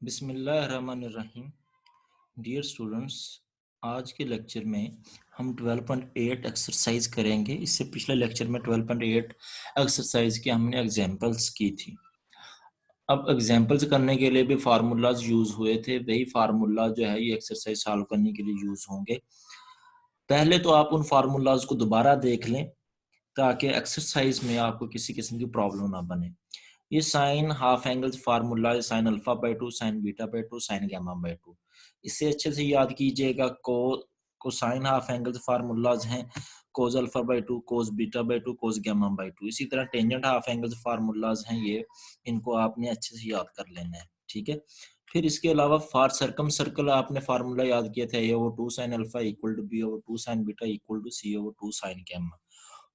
बिस्मिल्लाहिर्रहमानिर्रहीम। Dear students, आज के लेक्चर में हम 12.8 एक्सरसाइज करेंगे। इससे पिछले लेक्चर में 12.8 एक्सरसाइज की हमने एग्जांपल्स की थी। अब एग्जांपल्स करने के लिए भी फार्मूलाज यूज हुए थे, वही फार्मूला जो है ये एक्सरसाइज सॉल्व करने के लिए यूज होंगे। पहले तो आप उन फार्मूलाज को दोबारा देख लें ताकि एक्सरसाइज में आपको किसी किस्म की प्रॉब्लम ना बने। ये sine half angles formula, sine alpha by two, sine beta by two, sine gamma by two. इससे अच्छे से याद कीजिएगा। कोसाइन हाफ एंगल्स फार्मूलाज हैं कोस alpha by to, cos beta by to, cos gamma by to. इसी तरह tangent half angles formulas हैं ये, इनको आपने अच्छे से याद कर लेना है, ठीक है। फिर इसके अलावा फॉर सर्कम सर्कल आपने फार्मूला याद किया था, a over two sine alpha equal to b over two sine beta equal to c over two sine gamma,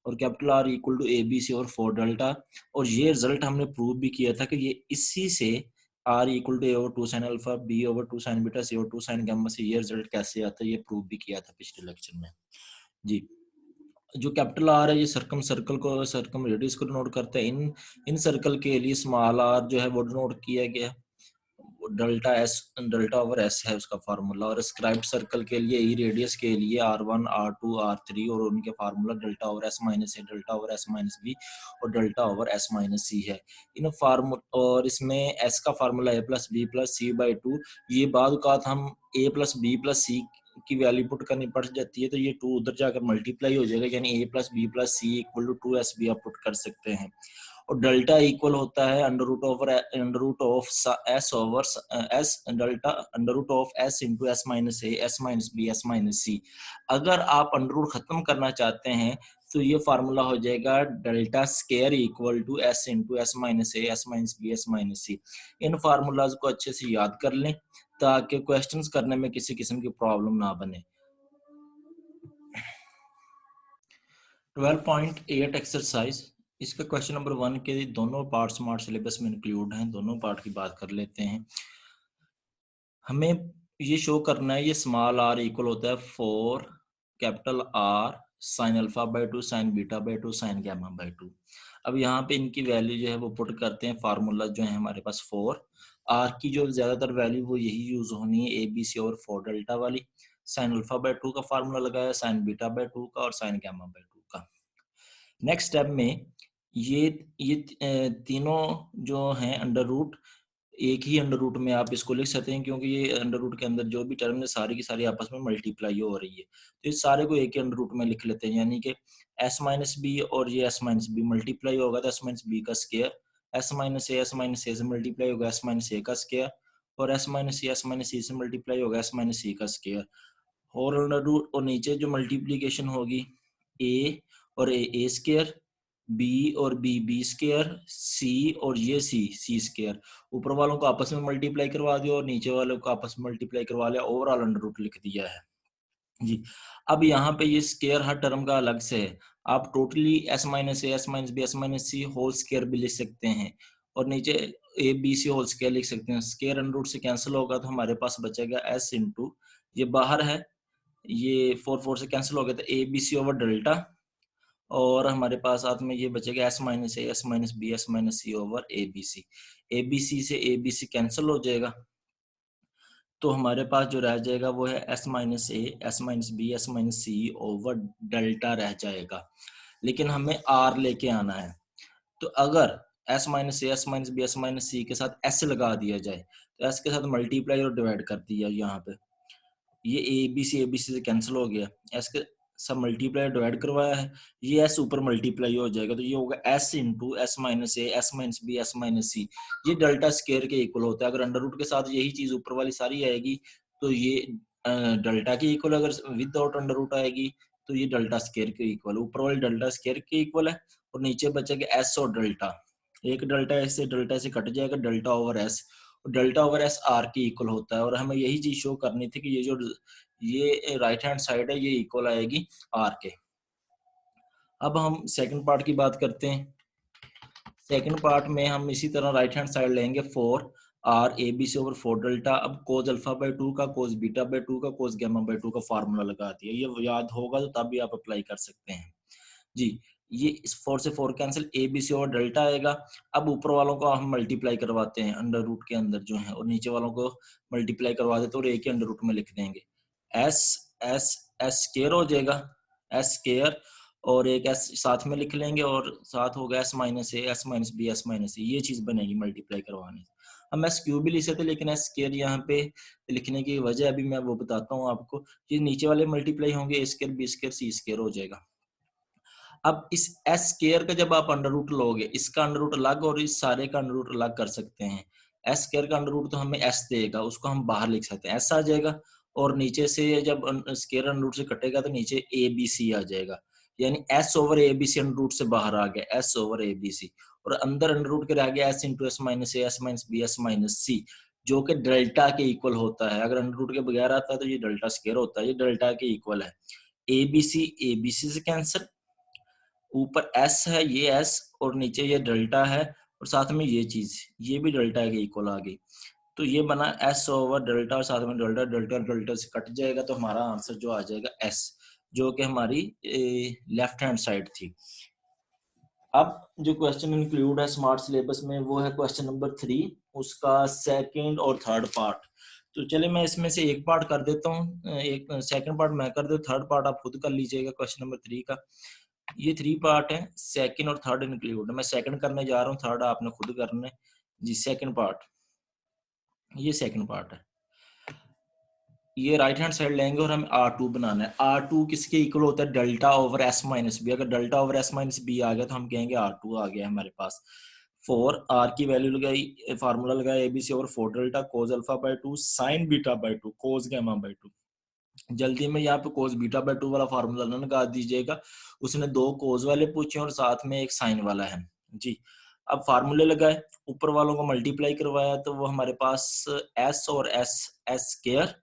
और capital R equal to a B c और 4 डेल्टा। और ये result हमने prove भी किया था कि ये इसी से R equal to A over two sine alpha, B over two sine beta, C over two sine gamma से ये रिजल्ट कैसे आता है, ये प्रूव भी किया था पिछले लेक्चर में जी। जो कैपिटल आर है ये सर्कम सर्कल को, सर्कम रेडियस को डिनोट करता है। इन सर्कल के लिए स्मॉल आर जो है वो डिनोट किया गया, delta S, delta over S है उसका फार्मूला। और स्क्राइब्ड सर्कल के लिए ई रेडियस के लिए R1 R2 R3, और उनके formula delta over S minus ए, delta over S minus B और delta over S minus c है। इन फार्मूला और इसमें एस का formula a plus b plus c by two. ये बाद औकात हम a plus b plus c की वैल्यू पुट करनी पड़ जाती है, तो ये 2 उधर जाकर मल्टीप्लाई हो जाएगा, यानी a plus b plus c equal to 2s भी आप पुट कर सकते हैं। और डेल्टा इक्वल होता है under root of s over s, delta under root of s into S minus A, S minus B, S minus c. अगर आप अंडर रूट खत्म करना चाहते हैं तो ये फार्मूला हो जाएगा delta square equal to S into S minus A, S minus B, S minus C. इन फार्मूलाज को अच्छे से याद कर लें ताकि क्वेश्चंस करने में किसी किस्म की प्रॉब्लम ना बने। 12.8 एक्सरसाइज, इसका क्वेश्चन नंबर 1 के दोनों पार्ट स्मार्ट सिलेबस में इंक्लूड हैं। दोनों पार्ट की बात कर लेते हैं। हमें ये शो करना है ये स्मॉल आर इक्वल होता है 4 capital R sign alpha by two, sine beta by two, sine gamma by to. अब यहाँ पे इनकी वैल्यू जो है वो पुट करते हैं। फार्मूला जो है हमारे पास 4 आर की जो ज्यादातर वैल्यू वो यही यूज होनी है, ए बी सी और 4 डेल्टा वाली। साइन अल्फा बाई टू का फार्मूला लगाया, साइन बीटा बाई टू का और साइन गामा बाई टू का। नेक्स्ट स्टेप में ये तीनों जो हैं अंडर रूट, एक ही अंडर रूट में आप इसको लिख सकते हैं, क्योंकि ये अंडर रूट के अंदर जो भी टर्म है सारी की सारी आपस में मल्टीप्लाई हो रही है, तो इस सारे को एक ही अंडर रूट में लिख लेते हैं। यानी कि एस माइनस बी और ये एस माइनस बी मल्टीप्लाई होगा तो एस माइनस बी का स्केयर, एस माइनस ए से मल्टीप्लाई होगा एस माइनस ए का स्केयर, और एस माइनस सी से मल्टीप्लाई होगा एस माइनस सी का स्केयर। और अंडर रूट और नीचे जो मल्टीप्लीकेशन होगी ए और ए स्केयर, बी और बी स्केयर, सी और ये सी स्केयर। ऊपर वालों को आपस में मल्टीप्लाई करवा दिया और नीचे वालों को आपस में मल्टीप्लाई करवा लिया, ओवरऑल अंडर रूट लिख दिया है जी। अब यहाँ पे ये स्केयर हर टर्म का अलग से है। आप टोटली एस माइनस ए, S minus B, S minus c whole square भी लिख सकते हैं, और नीचे a B c whole square लिख सकते हैं। स्केयर अंडर रूट से कैंसिल होगा तो हमारे पास बचेगा एस इंटू, ये बाहर है, ये 4 से कैंसिल हो गया तो A B C over delta, और हमारे पास साथ में ये बचेगा S minus A, S minus B, S minus C over A B C. A B C से ए बी सी कैंसिल हो जाएगा, तो हमारे पास जो रह जाएगा वो है एस माइनस ए, S minus B, S minus सी ओवर डेल्टा रह जाएगा। लेकिन हमें आर लेके आना है, तो अगर एस माइनस ए, S minus B, S minus c के साथ एस लगा दिया जाए, तो एस के साथ मल्टीप्लाई और डिवाइड कर दिया, यहाँ पे ये ए बी सी से कैंसिल हो गया, एस के सब मल्टीप्लाई डिवाइड करवाया है, ये एस ऊपर मल्टीप्लाई हो जाएगा, तो ये होगा एस इंटू एस माइनस ए, S minus B, S minus c. ये डेल्टा स्केयर के इक्वल होता है। अगर अंडर रूट के साथ यही चीज ऊपर वाली सारी आएगी तो ये डेल्टा के इक्वल, अगर विदाउट अंडर रूट आएगी तो ये डेल्टा स्केयर के इक्वल, ऊपर वाली डेल्टा स्केयर के इक्वल है, और नीचे बचेगा एस और डेल्टा। एक डेल्टा से कट जाएगा, delta over s, delta over S R के इक्वल होता है। और हमें यही चीज शो करनी थी कि ये राइट हैंड साइड है ये इक्वल आएगी आर के। अब हम सेकंड पार्ट की बात करते हैं। सेकंड पार्ट में हम इसी तरह राइट हैंड साइड लेंगे 4 R A B C over 4 delta. अब कोस अल्फा बाई 2 का, कोस बीटा बाई 2 का, कोस गामा बाई 2 का फार्मूला लगा दिया। ये याद होगा तो तब भी आप अप्लाई कर सकते हैं जी। ये इस 4 से 4 कैंसिल, ए बी सी और डेल्टा आएगा। अब ऊपर वालों को हम मल्टीप्लाई करवाते हैं अंडर रूट के अंदर जो है, और नीचे वालों को मल्टीप्लाई करवा देते और ए के अंडर रूट में लिख देंगे। एस एस एस स्क्वायर हो जाएगा, एस स्क्वायर, और एक एस साथ में लिख लेंगे और साथ होगा s minus A, S minus B, S minus a, ये चीज बनेगी मल्टीप्लाई करवाने से। हम एस क्यूब भी लिख सकते, लेकिन एस स्क्वायर यहाँ पे लिखने की वजह अभी मैं वो बताता हूँ आपको। ये नीचे वाले मल्टीप्लाई होंगे, ए स्क्वायर बी स्क्वायर सी स्क्वायर हो जाएगा। अब इस एस स्क्वायर का जब आप अंडर रूट लोगे, इसका अंडर रूट अलग और इस सारे का अंडर रूट अलग कर सकते हैं। एस स्क्वायर का अंडर रूट तो हमें एस देगा, उसको हम बाहर लिख सकते हैं, एस आ जाएगा, और नीचे से जब स्क्वायर अंडर रूट से कटेगा तो नीचे ए बी सी आ जाएगा, यानी s over A B c under root से बाहर आ गया, s over A B c, और अंदर अंडर रूट के रह गया एस इंटू एस माइनस ए, S minus B, S minus c, जो कि डेल्टा के इक्वल होता है। अगर अंडर रूट के बगैर आता है तो ये डेल्टा स्क्वायर होता है, ये डेल्टा के इक्वल है। ए बी सी से कैंसिल, ऊपर एस है, ये एस, और नीचे ये डेल्टा है, और साथ में ये चीज, ये भी डेल्टा के इक्वल आ गई। तो ये बना एस ओवर डेल्टा, और साथ में डेल्टा, डेल्टा डेल्टा से कट जाएगा, तो हमारा आंसर जो आ जाएगा एस, जो कि हमारी लेफ्ट हैंड साइड थी। अब जो क्वेश्चन इंक्लूड है स्मार्ट सिलेबस में वो है क्वेश्चन नंबर 3, उसका सेकंड और थर्ड पार्ट। तो चलिए मैं इसमें से एक पार्ट कर देता हूँ, एक सेकंड पार्ट मैं कर देता हूँ, थर्ड पार्ट आप खुद कर लीजिएगा क्वेश्चन नंबर 3 का। ये 3 पार्ट है, सेकंड और थर्ड इंक्लूड है। मैं सेकंड करने जा रहा हूँ, थर्ड आपने खुद करना है जी। सेकंड पार्ट, ये सेकंड पार्ट है। ये राइट हैंड साइड लेंगे और हमें R2 बनाना है। R2 किसके इक्वल होता है? Delta over S minus b. अगर delta over S minus b आ गया तो हम कहेंगे R2 आ गया हमारे पास। 4 R की वैल्यू लगाई, फार्मूला लगाया ABC over 4 delta cos alpha by 2 sine beta by 2 cos gamma by 2। जल्दी में यहाँ पे कोस बीटा बाय 2 वाला फार्मूला ना लगा दीजिएगा, उसने 2 कोस वाले पूछे और साथ में एक साइन वाला है जी। अब फार्मूले लगाए, ऊपर वालों को मल्टीप्लाई करवाया, तो वो हमारे पास एस और s, s square,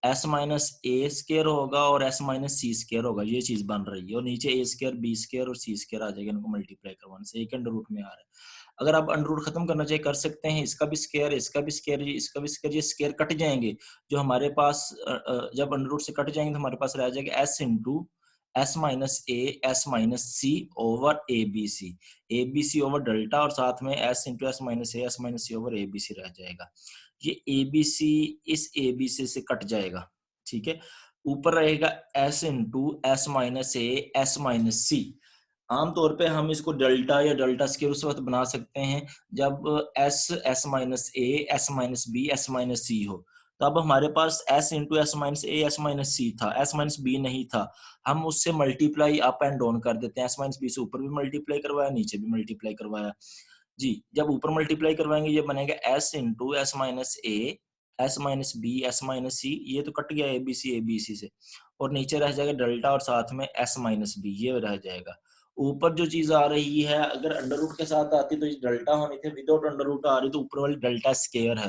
s minus a square होगा और एस माइनस सी स्क्वायर होगा, ये चीज बन रही है, और नीचे ए स्क्वायर बी स्क्वायर और सी स्क्वायर आ जाएगा इनको मल्टीप्लाई करवाने से, एक अंडर रूट में आ रहा है। अगर आप अंडर रूट खत्म करना चाहिए कर सकते हैं, इसका भी स्क्वायर, इसका भी स्क्वायर, इसका भी स्क्वायर, ये स्क्वायर कट जाएंगे, जो हमारे पास जब अंडर रूट से कट जाएंगे तो हमारे पास रह जाएगा S into S minus A, S minus C over A B C over delta, और साथ में S into S minus A, S minus C over A B C रह जाएगा। ये ए बी सी इस ए बी सी से cut जाएगा, ठीक है। ऊपर रहेगा एस इंटू एस माइनस ए, एस माइनस सी। आमतौर पे हम इसको डेल्टा या डेल्टा स्क्वायर उस वक्त बना सकते हैं जब एस, एस माइनस ए, S minus B, S minus c हो। तो अब हमारे पास एस इंटू एस माइनस ए, एस माइनस सी था, एस माइनस बी नहीं था, हम उससे मल्टीप्लाई अप एंड डाउन कर देते हैं। एस माइनस बी से ऊपर भी मल्टीप्लाई करवाया, नीचे भी मल्टीप्लाई करवाया जी। जब ऊपर मल्टीप्लाई करवाएंगे ये बनेगा एस इंटू एस माइनस ए, S minus B, S minus c, ये तो कट गया ए बी सी से, और नीचे रह जाएगा डेल्टा और साथ में एस माइनस बी, ये रह जाएगा। ऊपर जो चीज आ रही है अगर अंडर रूट के साथ आती तो डेल्टा होनी थी, विदाउट अंडर रूट आ रही तो ऊपर वाली डेल्टा स्क्वायर है,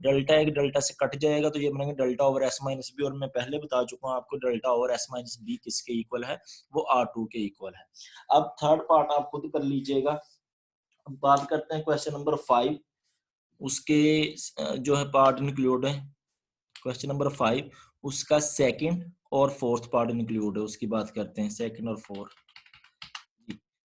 डेल्टा एक डेल्टा से कट जाएगा तो ये बनेंगे delta over S minus B, और मैं पहले बता चुका हूँ आपको delta over S minus B किसके इक्वल है, वो R2 के इक्वल है। अब थर्ड पार्ट आप खुद कर लीजिएगा। अब बात करते हैं क्वेश्चन नंबर 5, उसके जो है पार्ट इंक्लूड है। क्वेश्चन नंबर 5 उसका सेकंड और फोर्थ पार्ट इंक्लूड है, उसकी बात करते हैं, सेकंड और fourth.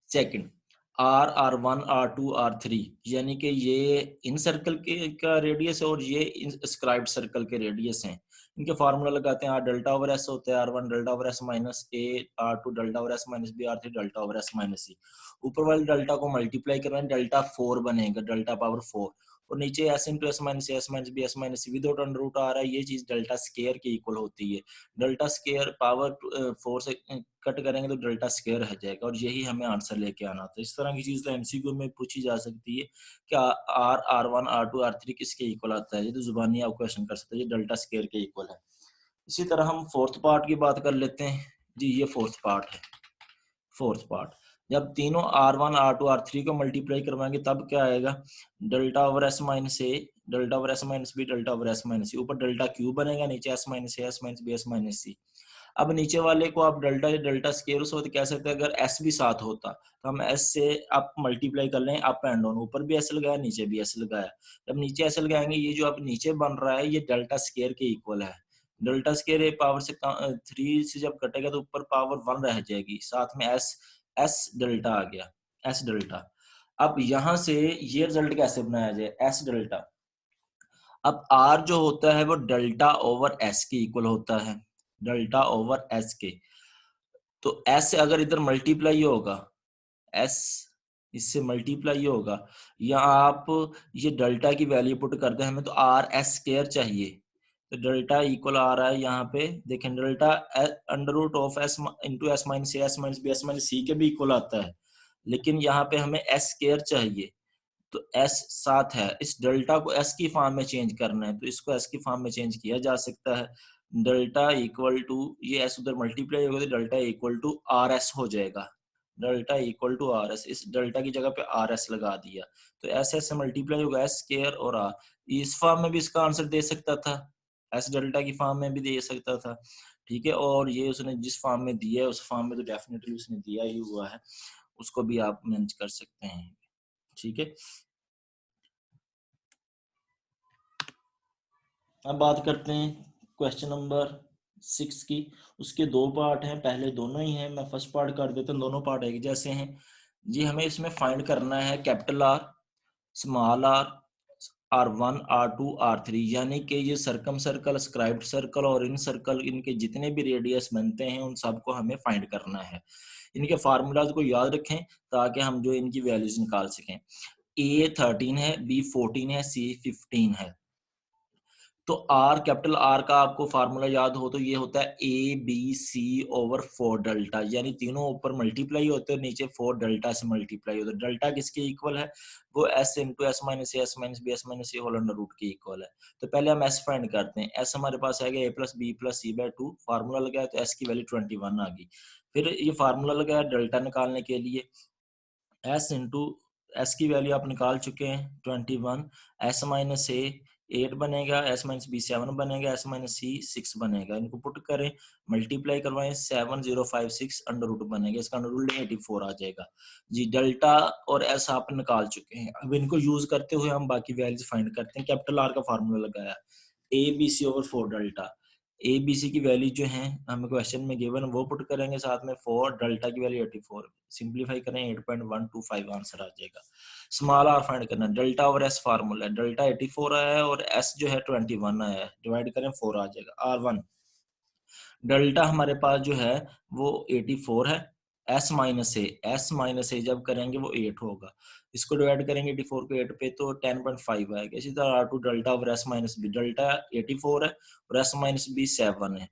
Second, R1 R2 R3, यानी कि ये इन सर्कल के का रेडियस है और ये स्क्राइब्ड सर्कल के रेडियस हैं। इनके फार्मूला लगाते हैं, R डेल्टा ओवर एस होता है, R1 delta over S minus a, R2 delta over S minus b, R3 delta over S minus सी। ऊपर वाले डेल्टा को मल्टीप्लाई करवाएं, डेल्टा 4 बनेगा, डेल्टा पावर 4, और नीचे s into S minus B, S minus c, without under root आ रहा है, ये चीज डेल्टा स्क्वायर के इक्वल होती है। डेल्टा स्क्वायर पावर 4 से कट करेंगे तो डेल्टा स्क्वायर रह जाएगा, और यही हमें आंसर लेके आना था। इस तरह की चीज तो एमसीक्यू में पूछी जा सकती है कि R1 R2 R3 किसके इक्वल आता है, ये तो जुबानी आप क्वेश्चन कर सकते हैं, ये डेल्टा स्क्वायर के इक्वल है। इसी तरह हम फोर्थ पार्ट की बात कर लेते हैं जी। ये फोर्थ पार्ट है। फोर्थ पार्ट, जब तीनों R1 R2 R3 को मल्टीप्लाई करवाएंगे तब क्या आएगा, डेल्टा ओवर एस माइनस ए, delta over S minus B, delta over S minus सी, ऊपर डेल्टा क्यू बनेगा, नीचे एस माइनस ए, S minus B, S minus c. अब नीचे वाले को आप डेल्टा या डेल्टा स्क्वायर उस वक्त कह सकते हैं, अगर एस भी साथ होता तो हम एस से आप मल्टीप्लाई कर लें अप एंड डाउन, ऊपर भी एस लगाया, नीचे भी एस लगाया। जब नीचे एस लगाएंगे, ये जो आप नीचे बन रहा है ये डेल्टा स्क्वायर के इक्वल है। डेल्टा स्क्वायर पावर से 3 से जब कटेगा तो ऊपर पावर 1 रह जाएगी, साथ में एस एस डेल्टा आ गया, एस डेल्टा। अब यहां से ये रिजल्ट कैसे बनाया जाए, एस डेल्टा। अब आर जो होता है वो डेल्टा ओवर एस के इक्वल होता है, डेल्टा ओवर एस के। तो एस से अगर इधर मल्टीप्लाई होगा, एस इससे मल्टीप्लाई होगा, या आप ये डेल्टा की वैल्यू पुट करते हैं, हमें तो आर एस स्क्वायर चाहिए, तो डेल्टा इक्वल आ रहा है यहाँ पे देखें, delta under root of s into S minus A, S minus B, S minus c के भी इक्वल आता है, लेकिन यहाँ पे हमें एस स्क्वायर चाहिए, तो एस साथ है, इस डेल्टा को एस की फॉर्म में चेंज करना है, तो इसको एस की फॉर्म में चेंज किया जा सकता है। डेल्टा इक्वल टू, ये एस उधर मल्टीप्लाई होगा तो delta equal to R S हो जाएगा, delta equal to R S, इस डेल्टा की जगह पे आर एस लगा दिया, तो एस एस से मल्टीप्लाई होगा एस स्क्वायर और आर। इस फॉर्म में भी इसका आंसर दे सकता था, एस डेल्टा की फॉर्म में भी दे सकता था, ठीक है। और ये उसने जिस फॉर्म में दिया है उस फॉर्म में तो डेफिनेटली उसने दिया ही हुआ है, उसको भी आप मैनेज कर सकते हैं, ठीक है। अब बात करते हैं क्वेश्चन नंबर 6 की। उसके दो पार्ट हैं, पहले दोनों ही हैं, मैं फर्स्ट पार्ट कर देता हूँ, दोनों पार्ट एक जैसे हैं जी। हमें इसमें फाइंड करना है capital R, small are, R1, R2, R3, यानी कि ये सर्कम सर्कल, स्क्राइब्ड सर्कल और इन सर्कल, इनके जितने भी रेडियस बनते हैं उन सबको हमें फाइंड करना है। इनके फार्मूलाज को याद रखें ताकि हम जो इनकी वैल्यूज निकाल सकें। A 13 है, B 14 है, C 15 है। तो आर, कैपिटल आर का आपको फार्मूला याद हो तो ये होता है A B C over 4 delta, यानी तीनों ऊपर मल्टीप्लाई होते हैं, नीचे 4 डेल्टा से मल्टीप्लाई होते हैं। डेल्टा किसके इक्वल है, वो एस इंटू एस माइनस ए, S minus B, S minus c whole under root के इक्वल है। तो पहले हम एस फाइंड करते हैं। एस हमारे पास आएगा ए प्लस बी प्लस सी बाय 2, फार्मूला लगाया तो एस की वैल्यू 21 आ गई। फिर ये फार्मूला लगाया डेल्टा निकालने के लिए, एस इंटू एस की वैल्यू आप निकाल चुके हैं 21, एस माइनस ए 8 बनेगा, एस माइनस बी 7 बनेगा, एस माइनस सी 6 बनेगा। इनको पुट करें, मल्टीप्लाई करवाएं, 7056 अंडर रूट बनेगा, इसका अंडर रूट 84 आ जाएगा जी। डेल्टा और एस आप निकाल चुके हैं। अब इनको यूज करते हुए हम बाकी वैल्यूज फाइंड करते हैं। कैपिटल आर का फार्मूला लगाया, A B C over 4 delta, A B C की वैल्यू जो है हमें क्वेश्चन में गिवन वो पुट करेंगे, साथ में 4 डेल्टा की वैल्यू 84, सिंपलीफाई करें 8.125 आंसर आ जाएगा। स्मॉल आर फाइंड करना, delta over S formula, delta 84 आया है और एस जो है 21 आया है, डिवाइड करें 4 आ जाएगा। R1 डेल्टा हमारे पास जो है वो 84 है, एस माइनस ए जब करेंगे वो 8 होगा, इसको डिवाइड करेंगे 84 को 8 पे तो 10.5 आएगा। इसी तरह R2 delta over S minus B, delta 84 है और एस माइनस बी 7 है,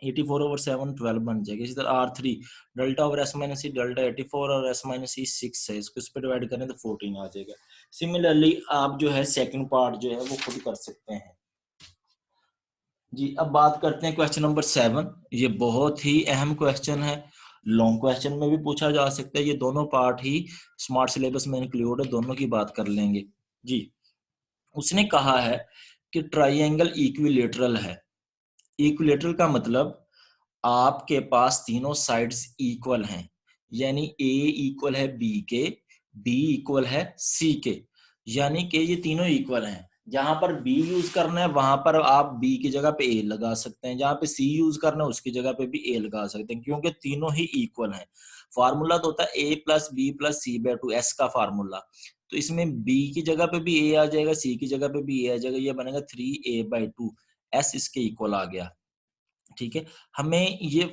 84 ओवर 7 12 बन जाएगा। इसी तरह R3 delta over S minus c, delta 84 और एस माइनस सी 6 है, इसको इस पे डिवाइड करें तो 14 आ जाएगा। सिमिलरली आप जो है सेकंड पार्ट जो है वो खुद कर सकते हैं जी। अब बात करते हैं क्वेश्चन नंबर 7। ये बहुत ही अहम क्वेश्चन है, लॉन्ग क्वेश्चन में भी पूछा जा सकता है। ये दोनों पार्ट ही स्मार्ट सिलेबस में इंक्लूड है, दोनों की बात कर लेंगे जी। उसने कहा है कि ट्राइंगल इक्विलेटरल है। इक्विलेटरल का मतलब आपके पास तीनों साइड्स इक्वल हैं, यानी ए इक्वल है बी के, बी इक्वल है सी के, यानी कि ये तीनों इक्वल हैं। जहां पर बी यूज करना है वहां पर आप बी की जगह पे ए लगा सकते हैं, जहां पे सी यूज करना है उसकी जगह पे भी ए लगा सकते हैं, क्योंकि तीनों ही इक्वल हैं। फार्मूला तो होता है ए प्लस बी प्लस सी बाय 2, एस का फार्मूला। तो इसमें बी की जगह पे भी ए आ जाएगा, सी की जगह पे भी ए आ जाएगा, ये बनेगा 3a/2, एस इसके इक्वल आ गया, ठीक है। हमें ये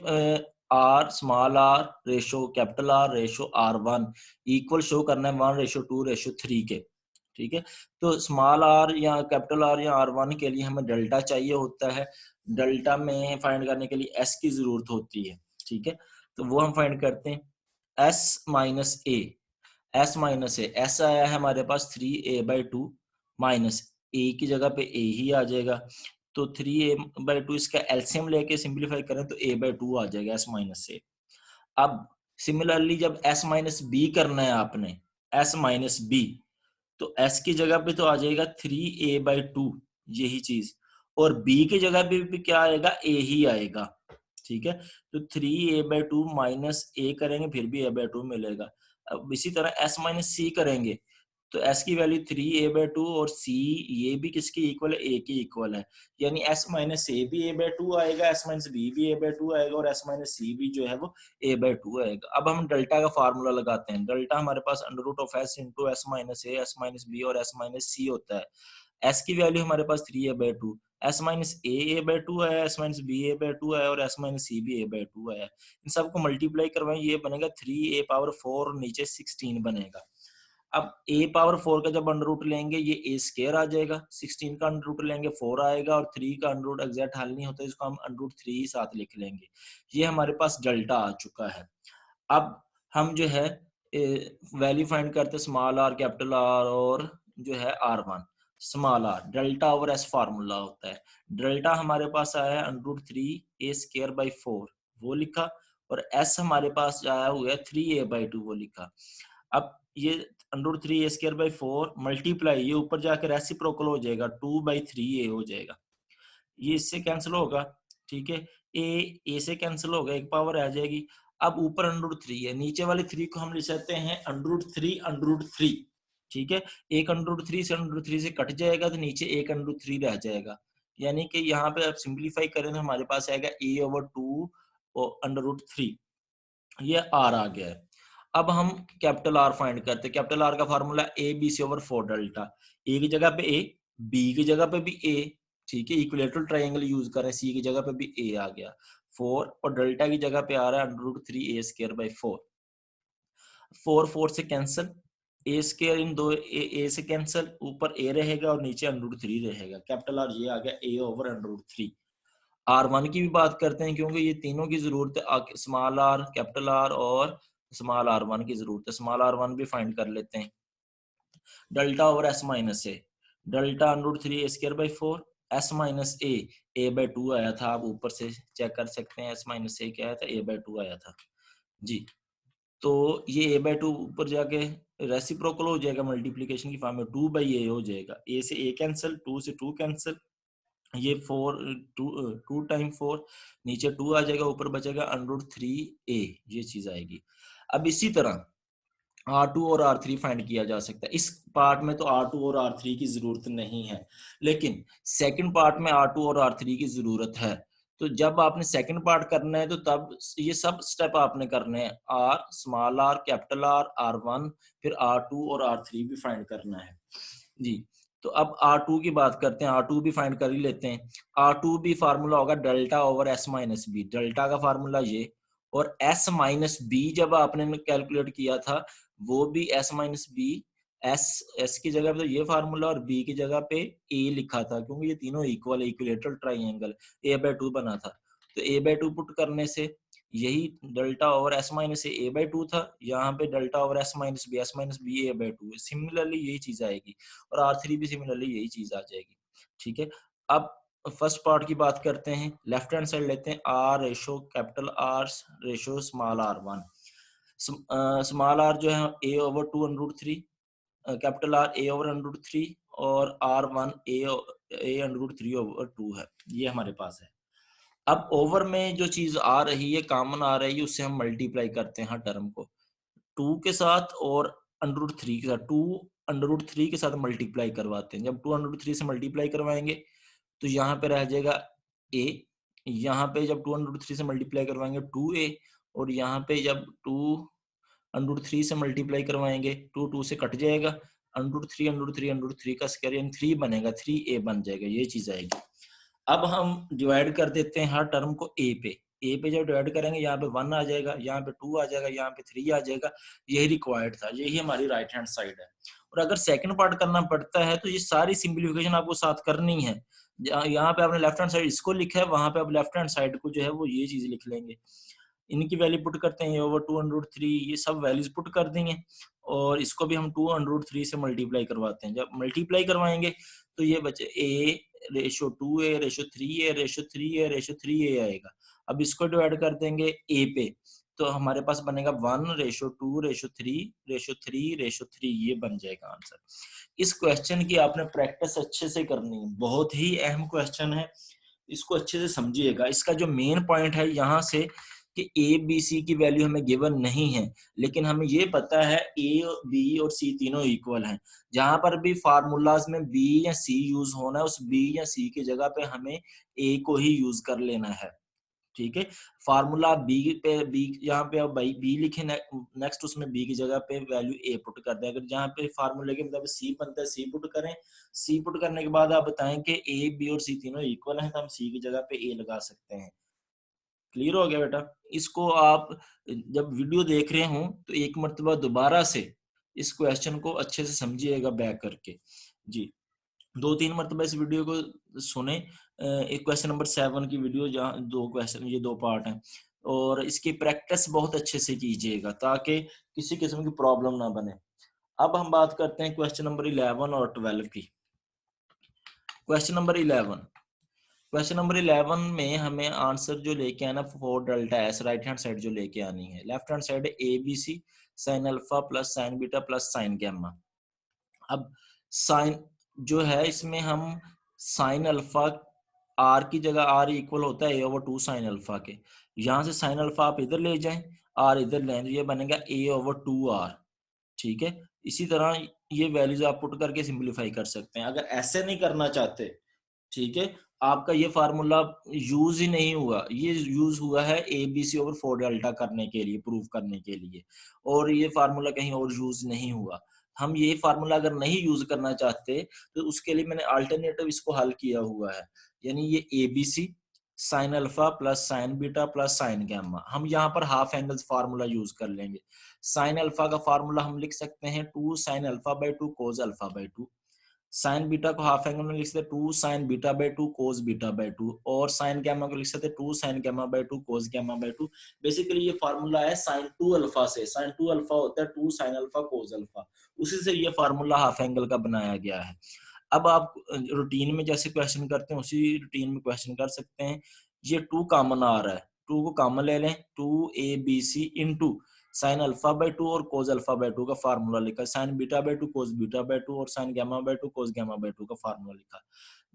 R, small R ratio capital R ratio R1 equal show करना है 1:2:3 के, ठीक है। तो स्मॉल आर या कैपिटल आर या R1 के लिए हमें डेल्टा चाहिए होता है, डेल्टा में फाइंड करने के लिए एस की जरूरत होती है, ठीक है। तो वो हम फाइंड करते हैं, एस माइनस ए, एस आया है हमारे पास 3a/2 माइनस ए की जगह पे ए ही आ जाएगा, तो 3a/2 इसका एलसीएम लेके सिंपलीफाई करें तो a/2 आ जाएगा एस माइनस ए। अब सिमिलरली जब एस माइनस बी करना है आपने, एस माइनस बी, तो एस की जगह पे तो आ जाएगा 3a/2 यही चीज, और बी की जगह पे भी क्या आएगा, ए ही आएगा, ठीक है। तो 3a/2 माइनस ए करेंगे फिर भी a/2 मिलेगा। अब इसी तरह एस माइनस सी करेंगे तो s की वैल्यू 3a/2 और c ये भी किसके इक्वल है, a के इक्वल है, यानी s माइनस a भी a/2 आएगा, s माइनस b भी a/2 आएगा और s माइनस c भी जो है वो a/2 आएगा। अब हम डेल्टा का फार्मूला लगाते हैं। डेल्टा हमारे पास under root of s into s minus a, s minus b और s माइनस c होता है। s की वैल्यू हमारे पास 3a/2, s माइनस a/2 है, s माइनस b a/2 है और s माइनस c भी a/2 है। इन सबको मल्टीप्लाई करवाएं, ये बनेगा 3a⁴ नीचे 16 बनेगा। अब a पावर 4 का जब अंडर रूट लेंगे ये a स्क्वायर आ जाएगा, 16 का अंडर रूट लेंगे 4 आएगा और 3 का अंडर रूट एग्जैक्ट हल नहीं होता, इसको हम अंडर रूट 3 ही साथ लिख लेंगे। ये हमारे पास डेल्टा आ चुका है। अब हम जो है वैल्यू फाइंड करते स्मॉल r कैपिटल R और जो है r1 small r, delta over s formula होता है। डेल्टा हमारे पास आया है under root 3 a square by 4 वो लिखा, और s हमारे पास आया हुआ है 3a/2 वो लिखा। अब ये under root 3 a square by 4 multiply, ये ऊपर जाकर रेसिप्रोकल हो जाएगा, 2/3a हो जाएगा, ये इससे कैंसिल होगा, ठीक है, ए से कैंसिल होगा, एक पावर आ जाएगी। अब ऊपर अंडर रूट 3 है, नीचे वाले 3 को हम लिख सकते हैं अंडर रूट 3 अंडर रूट 3, ठीक है, एक अंडर रूट 3 से अंडर रूट 3 से कट जाएगा तो नीचे एक अंडर रूट 3 रह जाएगा, यानी कि यहाँ पे अब सिंप्लीफाई करें तो हमारे पास आएगा a/2 और अंडर रूट 3, ये r आ गया है। अब हम कैपिटल R फाइंड करते हैं। कैपिटल R का फार्मूला ABC/4 डेल्टा, a की जगह पे a, b की जगह पे भी a, ठीक है, इक्विलेटरल ट्रायंगल यूज करें, c की जगह पे भी a आ गया 4 और डेल्टा की जगह पे आ रहा है under root 3 a square by 4, 4 से कैंसिल, a स्क्वायर इन दो a से कैंसिल, ऊपर a रहेगा और नीचे अंडर रूट 3 रहेगा। कैपिटल R ये आ गया a over under root 3। R1 की भी बात करते हैं क्योंकि ये तीनों की जरूरत है, स्मॉल r कैपिटल R और स्मॉल r1 की जरूरत है। स्मॉल r1 भी फाइंड कर लेते हैं। Delta over s minus A, delta under root 3 a square by 4, s minus a/2 आया था, आप ऊपर से चेक कर सकते हैं, s माइनस a क्या आया था, a/2 आया था जी। तो ये a/2 ऊपर जाके रेसिप्रोकल हो जाएगा, मल्टीप्लीकेशन की फॉर्म में 2/a हो जाएगा, a से a कैंसिल, 2 से 2 कैंसिल, ये 2 टाइम 4 नीचे 2 आ जाएगा, ऊपर बचेगा अंडर रूट 3a, ये चीज आएगी। अब इसी तरह R2 और R3 फाइंड किया जा सकता है। इस पार्ट में तो R2 और R3 की जरूरत नहीं है, लेकिन सेकंड पार्ट में R2 और R3 की जरूरत है। तो जब आपने सेकंड पार्ट करना है तो तब ये सब स्टेप आपने करने हैं, R small r capital R R1 फिर R2 और R3 भी फाइंड करना है जी। तो अब R2 की बात करते हैं, R2 भी फाइंड कर ही लेते हैं। R2 भी फार्मूला होगा delta over S minus B, delta का फार्मूला ये, और S माइनस बी जब आपने कैलकुलेट किया था वो भी S माइनस बी, S की जगह पे तो ये फार्मूला और B की जगह पे A लिखा था, क्योंकि ये तीनों इक्वल है, इक्विलेटरल ट्राइंगल, a/2 बना था। तो a/2 पुट करने से यही delta over s minus a/2 था, यहाँ पे delta over s minus B a/2 है। सिमिलरली यही चीज आएगी और R3 भी सिमिलरली यही चीज आ जाएगी, ठीक है। अब फर्स्ट पार्ट की बात करते हैं, लेफ्ट हैंड साइड लेते हैं, R ratio capital R ratio small r1, small r जो है a/2 under root 3, capital R a over under root 3 और R1 a अंडर रूट 3/2 है, ये हमारे पास है। अब ओवर में जो चीज आ रही है, कॉमन आ रही है, उससे हम मल्टीप्लाई करते हैं हर टर्म को 2 के साथ और अंडर रूट 3 के साथ, 2 अंडर रूट 3 के साथ मल्टीप्लाई करवाते हैं। जब 2 अंडर रूट 3 से मल्टीप्लाई करवाएंगे तो यहाँ पे रह जाएगा a, यहाँ पे जब 2 अंडर रूट 3 से मल्टीप्लाई करवाएंगे 2a, और यहाँ पे जब 2 अंडर रूट 3 से मल्टीप्लाई करवाएंगे 2 से कट जाएगा, under root 3 under root 3 under root 3 का स्क्वायर यानी 3 बनेगा, 3a बन जाएगा, ये चीज आएगी। अब हम डिवाइड कर देते हैं हर टर्म को a पे जब डिवाइड करेंगे यहाँ पे 1 आ जाएगा, यहाँ पे 2 आ जाएगा, यहाँ पे 3 आ जाएगा, यही रिक्वायर्ड था, यही हमारी राइट हैंड साइड है। और अगर सेकंड पार्ट करना पड़ता है तो ये सारी सिंप्लीफिकेशन आपको साथ करनी है। यहाँ पे आपने लेफ्ट हैंड साइड इसको लिखा है, वहां पे आप लेफ्ट हैंड साइड को जो है वो ये चीज लिख लेंगे, इनकी वैल्यू पुट करते हैं, ये ओवर 2 अंडर रूट 3, ये सब वैल्यूज पुट कर देंगे और इसको भी हम 2 अंडर रूट 3 से मल्टीप्लाई करवाते हैं। जब मल्टीप्लाई करवाएंगे तो ये बचे a ratio 2a ratio 3a ratio 3a ratio 3a आएगा। अब इसको डिवाइड कर देंगे a पे, तो हमारे पास बनेगा 1 रेशो 2 रेशो 3 रेशो 3 रेशो 3, ये बन जाएगा आंसर। इस क्वेश्चन की आपने प्रैक्टिस अच्छे से करनी है, बहुत ही अहम क्वेश्चन है, इसको अच्छे से समझिएगा। इसका जो मेन पॉइंट है यहाँ से कि ए बी सी की वैल्यू हमें गिवन नहीं है, लेकिन हमें ये पता है ए बी और सी तीनों इक्वल हैं। जहां पर भी फार्मूलाज में बी या सी यूज होना है, उस बी या सी की जगह पे हमें ए को ही यूज कर लेना है। ठीक है, फार्मूला बी पे बी, यहाँ पे अब बी लिखे, नेक्स्ट उसमें बी की जगह पे वैल्यू ए पुट कर दें। अगर जहाँ पे फार्मूले के मतलब सी बनता है, सी पुट करें। सी पुट करने के बाद आप बताएं कि ए बी और सी तीनों इक्वल हैं, तो हम सी की जगह पे ए लगा सकते हैं। क्लियर हो गया बेटा? इसको आप जब वीडियो देख रहे हो तो एक मरतबा दोबारा से इस क्वेश्चन को अच्छे से समझिएगा बैक करके। जी, 2-3 मरतबा इस वीडियो को सुने। एक क्वेश्चन नंबर 7 की वीडियो, जहाँ 2 क्वेश्चन, ये 2 पार्ट हैं, और इसकी प्रैक्टिस बहुत अच्छे से कीजिएगा ताकि किसी किस्म की प्रॉब्लम ना बने। अब हम बात करते हैं क्वेश्चन नंबर 11 और 12 की। क्वेश्चन नंबर 11, क्वेश्चन नंबर 11 में हमें आंसर जो लेके आना 4 delta S, right hand side जो लेके आनी है। Left hand side A B C sine alpha plus sine beta plus sine gamma. अब साइन जो है, इसमें हम साइन अल्फा, आर की जगह आर इक्वल होता है A/2 साइन अल्फा के। यहां से साइन अल्फा आप इधर ले जाएं, आर इधर लें, तो ये बनेगा A/2 आर। ठीक है, इसी तरह ये वैल्यूज आप पुट करके सिंप्लीफाई कर सकते हैं। अगर ऐसे नहीं करना चाहते, ठीक है, आपका ये फार्मूला यूज ही नहीं हुआ, ये यूज हुआ है ABC/4 डेल्टा करने के लिए, प्रूव करने के लिए, और ये फार्मूला कहीं और यूज नहीं हुआ। हम ये फार्मूला अगर नहीं यूज करना चाहते तो उसके लिए मैंने अल्टरनेटिव इसको हल किया हुआ है, यानी ये ABC sine alpha plus sine beta plus sine gamma. हम यहाँ पर हाफ एंगल्स फार्मूला यूज कर लेंगे। साइन अल्फा का फार्मूला हम लिख सकते हैं 2 sine alpha by 2 cos alpha by 2। Sine beta को हाफ एंगल में लिख सकते 2 sine beta by 2 cos beta by 2, और साइन गैमा को लिख सकते 2 sine gamma by 2 cos gamma by 2। Basically ये फार्मूला है साइन 2 अल्फा से। साइन 2 अल्फा होता है 2 साइन अल्फा कोस अल्फा, उसी से ये फार्मूला हाफ एंगल का बनाया गया है। अब आप रूटीन में जैसे क्वेश्चन करते हैं उसी रूटीन में क्वेश्चन कर सकते हैं। ये 2 कॉमन आ रहा है, 2 को कॉमन ले लें, 2ABC into sine alpha by 2 और कोस अल्फा बाई 2 का फार्मूला लिखा, sine beta by 2 cos beta by 2 और sine gamma by 2 cos gamma by 2 का फार्मूला लिखा।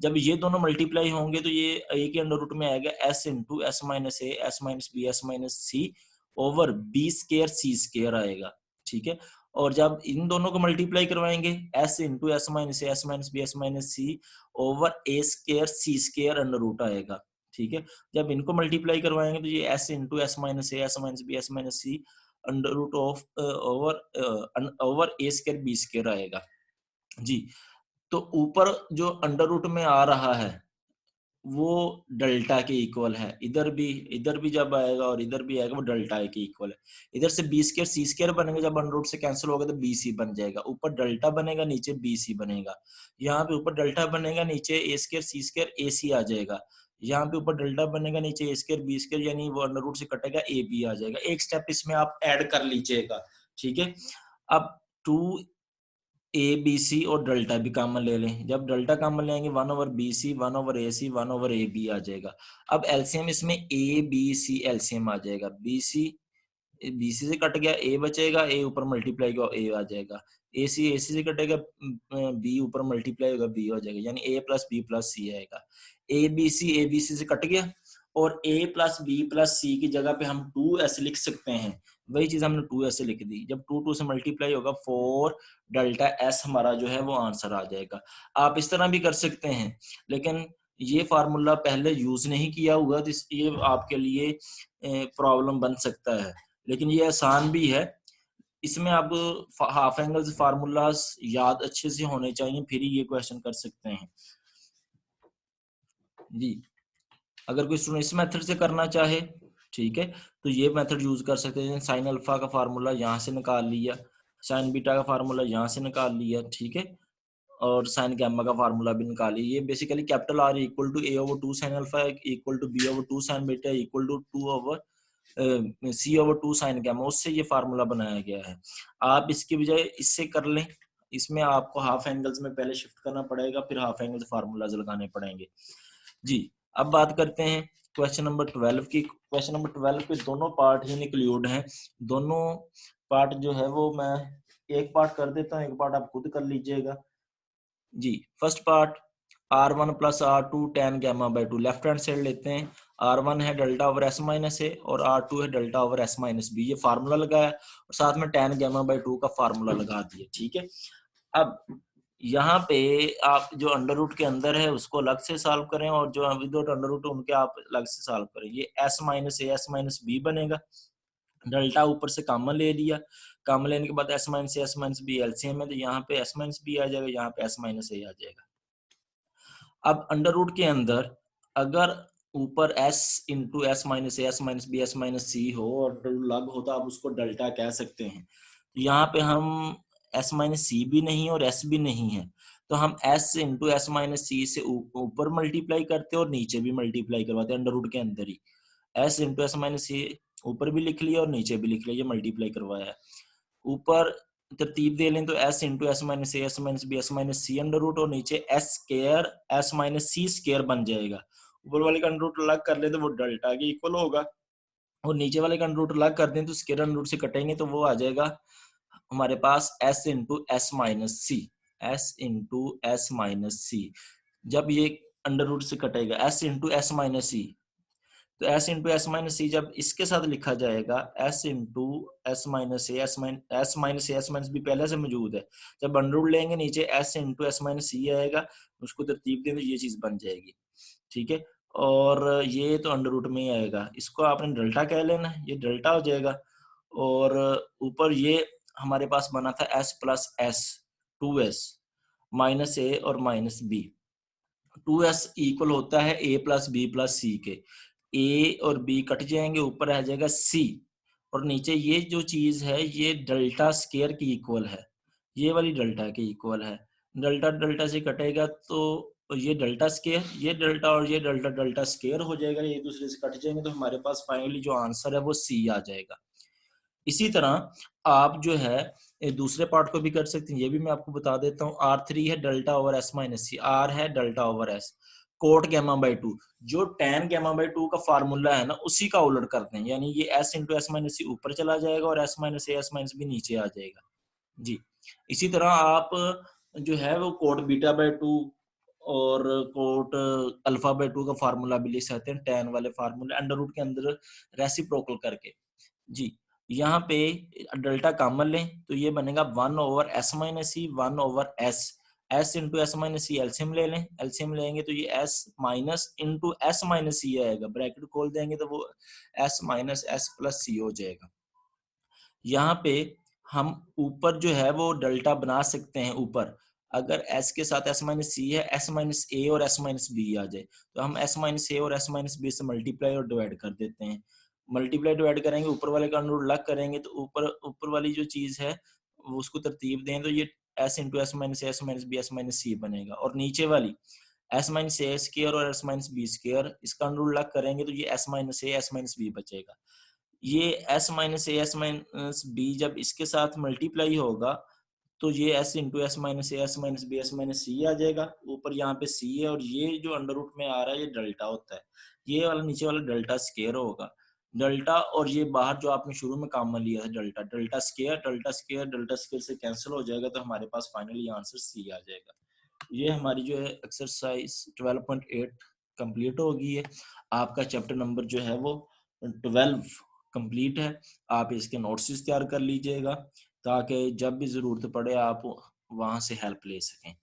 जब ये दोनों मल्टीप्लाई होंगे तो ये ए के अंडर रूट में आएगा s into S minus A S minus B S minus C over B square C square आएगा। ठीक है, और जब इन दोनों को मल्टीप्लाई करवाएंगे s into S minus A S minus B S minus C over A square C square under root आएगा। ठीक है, जब इनको मल्टीप्लाई करवाएंगे तो ये s into S minus A S minus B S minus C under root of over A square B square आएगा। जी, तो ऊपर जो अंडर रूट में आ रहा है वो डेल्टा के इक्वल है, इधर भी जब आएगा और इधर भी आएगा वो डेल्टा के इक्वल है। इधर से बी स्केयर सी स्केयर बनेगा, जब अंडर रूट से कैंसिल होगा तो बी सी बन जाएगा। ऊपर डेल्टा बनेगा, नीचे बी सी बनेगा। यहाँ पे ऊपर डेल्टा बनेगा, नीचे ए स्केयर सी स्केयर ए सी आ जाएगा। यहाँ पे ऊपर डेल्टा बनेगा, नीचे ए स्केयर बी स्केयर, यानी वो अंडर रूट से कटेगा, ए बी आ जाएगा। एक स्टेप इसमें आप ऐड कर लीजिएगा। ठीक है, अब 2 ए बी सी और डेल्टा भी कॉमन ले लें। जब डेल्टा कॉमन लेंगे 1 over b c 1 over a c 1 over A b आ जाएगा। अब एलसीएम इसमें ए बी सी एलसीएम आ जाएगा। बी सी से कट गया, ए बचेगा, ए ऊपर मल्टीप्लाई किया ए आ जाएगा। ए सी से कटेगा, बी ऊपर मल्टीप्लाई होगा बी हो जाएगा, यानी ए प्लस सी आएगा। ए बी सी से कट गया, और ए प्लस सी की जगह पे हम 2s लिख सकते हैं। वही चीज हमने 2s से लिख दी। जब 2 से मल्टीप्लाई होगा 4 डेल्टा एस हमारा जो है वो आंसर आ जाएगा। आप इस तरह भी कर सकते हैं, लेकिन ये फार्मूला पहले यूज नहीं किया हुआ तो ये आपके लिए प्रॉब्लम बन सकता है, लेकिन ये आसान भी है। इसमें आपको हाफ एंगल्स फार्मूलाज याद अच्छे से होने चाहिए, फिर ही ये क्वेश्चन कर सकते हैं। जी, अगर कोई स्टूडेंट इस मेथड से करना चाहे, ठीक है, तो ये मेथड यूज कर सकते हैं। साइन अल्फा का फार्मूला यहाँ से निकाल लिया, साइन बीटा का फार्मूला यहाँ से निकाल लिया, ठीक है, और साइन गैमा का फार्मूला भी निकालिए। ये basically capital R equal to A/2 sine alpha equal to B/2 sine beta equal to 2 over C/2 sine gamma, उससे ये फार्मूला बनाया गया है। आप इसकी बजाय इससे कर लें। इसमें आपको हाफ एंगल्स में पहले शिफ्ट करना पड़ेगा, फिर हाफ एंगल्स फार्मूलाज लगाने पड़ेंगे। जी, अब बात करते हैं क्वेश्चन नंबर 12 की। क्वेश्चन नंबर 12 के दोनों पार्ट ही इंक्लूड हैं। दोनों पार्ट जो है वो मैं एक पार्ट कर देता हूँ, एक पार्ट आप खुद कर लीजिएगा। जी, first part R1 plus R2 tan gamma by 2, left hand side लेते हैं। R1 है delta over S minus a और R2 है delta over S minus b. ये फार्मूला लगाया और साथ में tan गामा बाई 2 का फार्मूला लगा दिया। ठीक है, अब यहाँ पे आप जो अंडर रूट के अंदर है उसको अलग से सॉल्व करें और जो विदाउट अंडर रूट उनके आप अलग से सॉल्व करें। ये S minus A S minus B बनेगा, डेल्टा ऊपर से कॉमन ले लिया, कॉमन लेने के बाद एस माइनस बी एलसीएम है तो यहाँ पे एस माइनस बी आ जाएगा, यहाँ पे एस माइनस ए आ जाएगा। अब अंडर रूट के अंदर अगर ऊपर s into S minus A S minus B S minus c हो और लग हो तो आप उसको डेल्टा कह सकते हैं। तो यहाँ पे हम s माइनस सी भी नहीं और s भी नहीं है तो हम s इंटू एस माइनस सी से ऊपर मल्टीप्लाई करते और नीचे भी मल्टीप्लाई करवाते हैं अंडर रूट के अंदर ही। s इंटू एस माइनस सी ऊपर भी लिख लिया और नीचे भी लिख लिया, ये मल्टीप्लाई करवाया है। ऊपर तरतीब दे लें तो s into S minus A S minus B S minus C under root और नीचे s स्केयर एस माइनस सी स्केयर बन जाएगा। ऊपर वाले का अंडर रूट अलग कर ले तो वो डेल्टा के इक्वल होगा और नीचे वाले का अंडर रूट अलग कर दें तो स्केयर अंडर रूट से कटेंगे तो वो आ जाएगा हमारे पास s into S minus C, S into S minus C. जब ये अंडर रूट से कटेगा s into S minus C तो s into S minus C जब इसके साथ लिखा जाएगा s into S minus A S minus A S minus B पहले से मौजूद है, जब अंडर रूट लेंगे नीचे s into S minus c आएगा, उसको तरतीब दें तो ये चीज बन जाएगी। ठीक है, और ये तो अंडर रूट में ही आएगा, इसको आपने डेल्टा कह लेना, ये डेल्टा हो जाएगा। और ऊपर ये हमारे पास बना था s plus s 2s minus a और माइनस बी। 2s इक्वल होता है a plus b plus c के, a और b कट जाएंगे, ऊपर आ जाएगा c और नीचे ये जो चीज है ये डेल्टा स्केयर की इक्वल है, ये वाली डेल्टा के इक्वल है। डेल्टा डेल्टा से कटेगा तो ये डेल्टा स्केयर, ये डेल्टा और ये डेल्टा डेल्टा स्केयर हो जाएगा, ये एक दूसरे से कट जाएंगे तो हमारे पास फाइनली जो आंसर है वो c आ जाएगा। इसी तरह आप जो है दूसरे पार्ट को भी कर सकते हैं, ये भी मैं आपको बता देता हूँ। R3 है delta over S minus C, R है delta over S cot gamma by 2, जो tan गैमा बाई 2 का फार्मूला है ना उसी का उलट करते हैं, यानी ये s इंटू एस माइनस सी ऊपर चला जाएगा और s minus A S minus B नीचे आ जाएगा जी। इसी तरह आप जो है वो कोट बीटा बाई 2 और कोट अल्फा बाई 2 का फार्मूला भी लिख सकते हैं, tan वाले फार्मूले अंडर रूट के अंदर रेसिप्रोकल करके जी। यहाँ पे डेल्टा कॉमन लें तो ये बनेगा 1 over S minus c 1 over s, s into S minus c LCM ले लें, एलसीएम लेंगे तो ये S minus into S minus c आएगा, ब्रैकेट खोल देंगे तो वो s minus s plus c हो जाएगा। यहाँ पे हम ऊपर जो है वो डेल्टा बना सकते हैं, ऊपर अगर s के साथ s माइनस सी है s माइनस ए और s माइनस बी आ जाए तो हम s माइनस ए और s माइनस बी से मल्टीप्लाई और डिवाइड कर देते हैं। मल्टीप्लाई डिवाइड करेंगे, ऊपर वाले का अंडर लग करेंगे तो ऊपर वाली जो चीज है उसको तरतीब दें तो ये s into S minus s minus B S minus c बनेगा और नीचे वाली s माइनस ए स्क्वायर और s माइनस बी स्क्वायर इसका अंडर लग करेंगे तो ये s minus A S minus b बचेगा। ये s minus A S minus b जब इसके साथ मल्टीप्लाई होगा तो ये s into S minus A S minus B S minus c आ जाएगा, ऊपर यहाँ पे c है और ये जो अंडर रूट में आ रहा है ये डेल्टा होता है, ये वाला नीचे वाला डेल्टा स्केयर होगा। डेल्टा और ये बाहर जो आपने शुरू में कॉमन लिया था delta, delta square delta square delta square से कैंसिल हो जाएगा तो हमारे पास फाइनली आंसर सी आ जाएगा। ये हमारी जो है एक्सरसाइज 12.8 कंप्लीट हो गई है। आपका चैप्टर नंबर जो है वो 12 कंप्लीट है। आप इसके नोट्स तैयार कर लीजिएगा ताकि जब भी जरूरत पड़े आप वहां से हेल्प ले सकें।